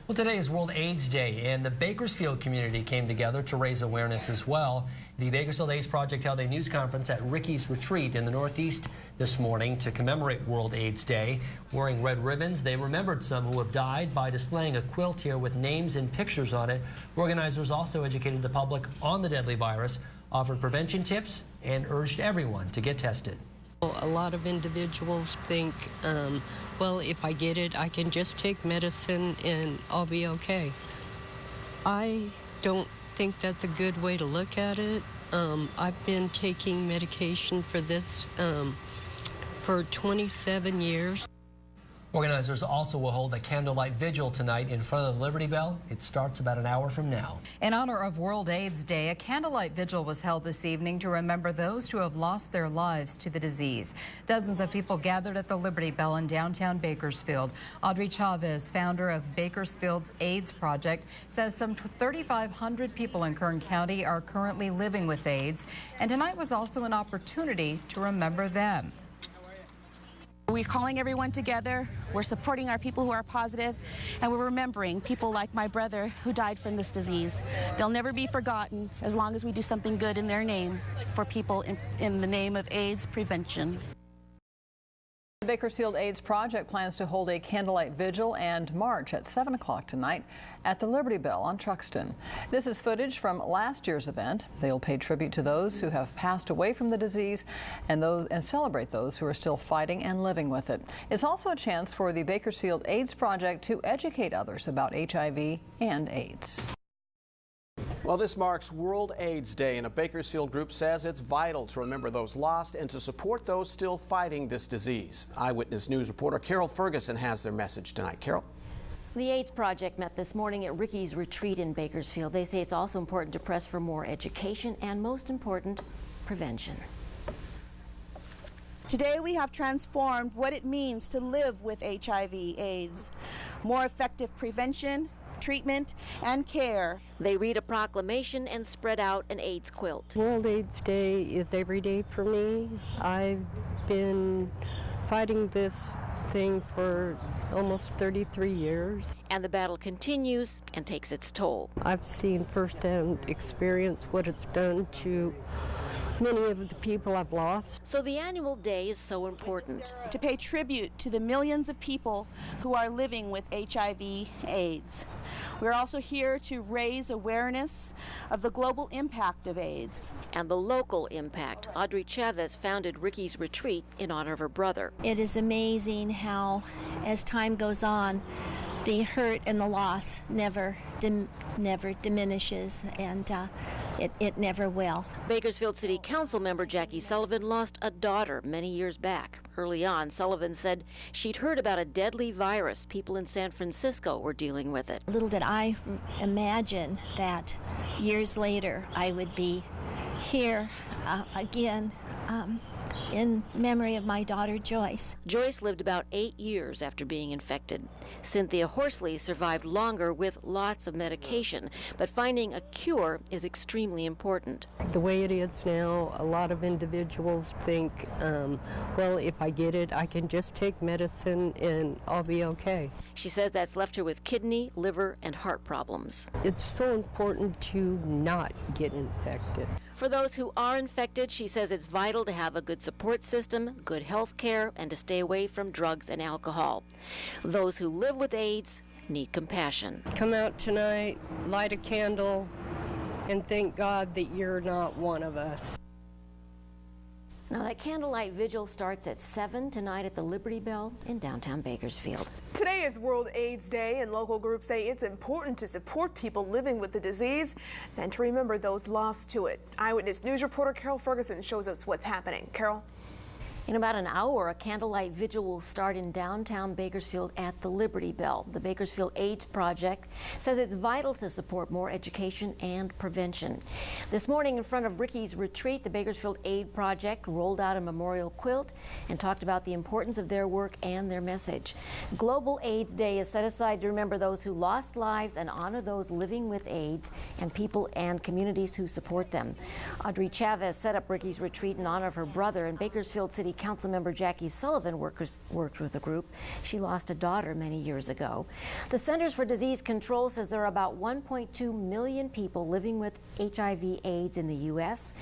Well, today is World AIDS Day, and the Bakersfield community came together to raise awareness as well. The Bakersfield AIDS Project held a news conference at Ricky's Retreat in the Northeast this morning to commemorate World AIDS Day. Wearing red ribbons, they remembered some who have died by displaying a quilt here with names and pictures on it. Organizers also educated the public on the deadly virus, offered prevention tips, and urged everyone to get tested. A lot of individuals think, well, if I get it, I can just take medicine and I'll be okay. I don't think that's a good way to look at it. I've been taking medication for this for 27 years. Organizers also will hold a candlelight vigil tonight in front of the Liberty Bell. It starts about an hour from now. In honor of World AIDS Day, a candlelight vigil was held this evening to remember those who have lost their lives to the disease. Dozens of people gathered at the Liberty Bell in downtown Bakersfield. Audrey Chavez, founder of Bakersfield's AIDS Project, says some 3,500 people in Kern County are currently living with AIDS, and tonight was also an opportunity to remember them. We're calling everyone together, we're supporting our people who are positive, and we're remembering people like my brother who died from this disease. They'll never be forgotten as long as we do something good in their name for people in the name of AIDS prevention. The Bakersfield AIDS Project plans to hold a candlelight vigil and march at 7 o'clock tonight at the Liberty Bell on Truxton. This is footage from last year's event. They'll pay tribute to those who have passed away from the disease and celebrate those who are still fighting and living with it. It's also a chance for the Bakersfield AIDS Project to educate others about HIV and AIDS. Well, this marks World AIDS Day, and a Bakersfield group says it's vital to remember those lost and to support those still fighting this disease. Eyewitness News reporter Carol Ferguson has their message tonight. Carol? The AIDS Project met this morning at Ricky's Retreat in Bakersfield. They say it's also important to press for more education and, most important, prevention. Today we have transformed what it means to live with HIV/AIDS. More effective prevention, treatment, and care. They read a proclamation and spread out an AIDS quilt. World AIDS Day is every day for me. I've been fighting this thing for almost 33 years. And the battle continues and takes its toll. I've seen firsthand experience what it's done to many of the people I've lost. So the annual day is so important. To pay tribute to the millions of people who are living with HIV/AIDS. We're also here to raise awareness of the global impact of AIDS. And the local impact. Audrey Chavez founded Ricky's Retreat in honor of her brother. It is amazing how, as time goes on, the hurt and the loss never diminishes, and it never will. Bakersfield City Council member Jackie Sullivan lost a daughter many years back. Early on, Sullivan said she'd heard about a deadly virus. People in San Francisco were dealing with it. Little did I imagine that years later I would be here again in memory of my daughter Joyce. Joyce lived about 8 years after being infected. Cynthia Horsley survived longer with lots of medication, but finding a cure is extremely important. The way it is now, a lot of individuals think, well, if I get it, I can just take medicine and I'll be okay. She says that's left her with kidney, liver, and heart problems. It's so important to not get infected. For those who are infected, she says it's vital to have a good support system, good health care, and to stay away from drugs and alcohol. Those who live with AIDS need compassion. Come out tonight, light a candle, and thank God that you're not one of us. Now, that candlelight vigil starts at 7 tonight at the Liberty Bell in downtown Bakersfield. Today is World AIDS Day, and local groups say it's important to support people living with the disease and to remember those lost to it. Eyewitness News reporter Carol Ferguson shows us what's happening. Carol? In about an hour, a candlelight vigil will start in downtown Bakersfield at the Liberty Bell. The Bakersfield AIDS Project says it's vital to support more education and prevention. This morning in front of Ricky's Retreat, the Bakersfield AIDS Project rolled out a memorial quilt and talked about the importance of their work and their message. Global AIDS Day is set aside to remember those who lost lives and honor those living with AIDS and people and communities who support them. Audrey Chavez set up Ricky's Retreat in honor of her brother, and Bakersfield City Councilmember Jackie Sullivan worked with the group. She lost a daughter many years ago. The Centers for Disease Control says there are about 1.2 million people living with HIV/AIDS in the U.S.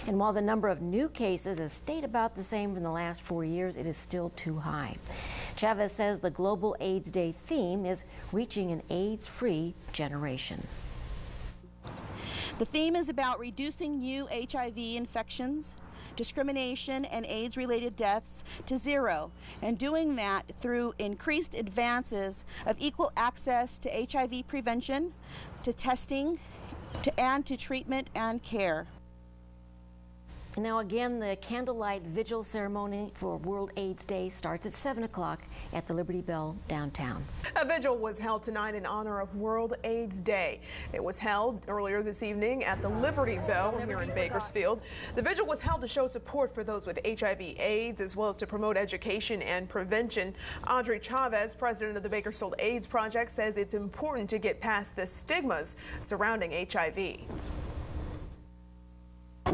And while the number of new cases has stayed about the same in the last 4 years, it is still too high. Chavez says the Global AIDS Day theme is reaching an AIDS-free generation. The theme is about reducing new HIV infections, discrimination, and AIDS-related deaths to zero, and doing that through increased advances of equal access to HIV prevention, to testing, and to treatment and care. Now again, the candlelight vigil ceremony for World AIDS Day starts at 7 o'clock at the Liberty Bell downtown. A vigil was held tonight in honor of World AIDS Day. It was held earlier this evening at the Liberty Bell here in Bakersfield. The vigil was held to show support for those with HIV/AIDS as well as to promote education and prevention. Audrey Chavez, president of the Bakersfield AIDS Project, says it's important to get past the stigmas surrounding HIV.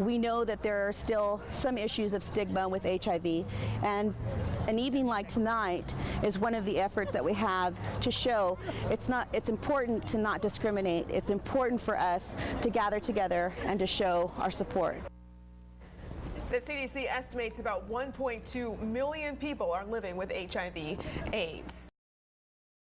We know that there are still some issues of stigma with HIV, and an evening like tonight is one of the efforts that we have to show it's important to not discriminate. It's important for us to gather together and to show our support. The CDC estimates about 1.2 million people are living with HIV/AIDS.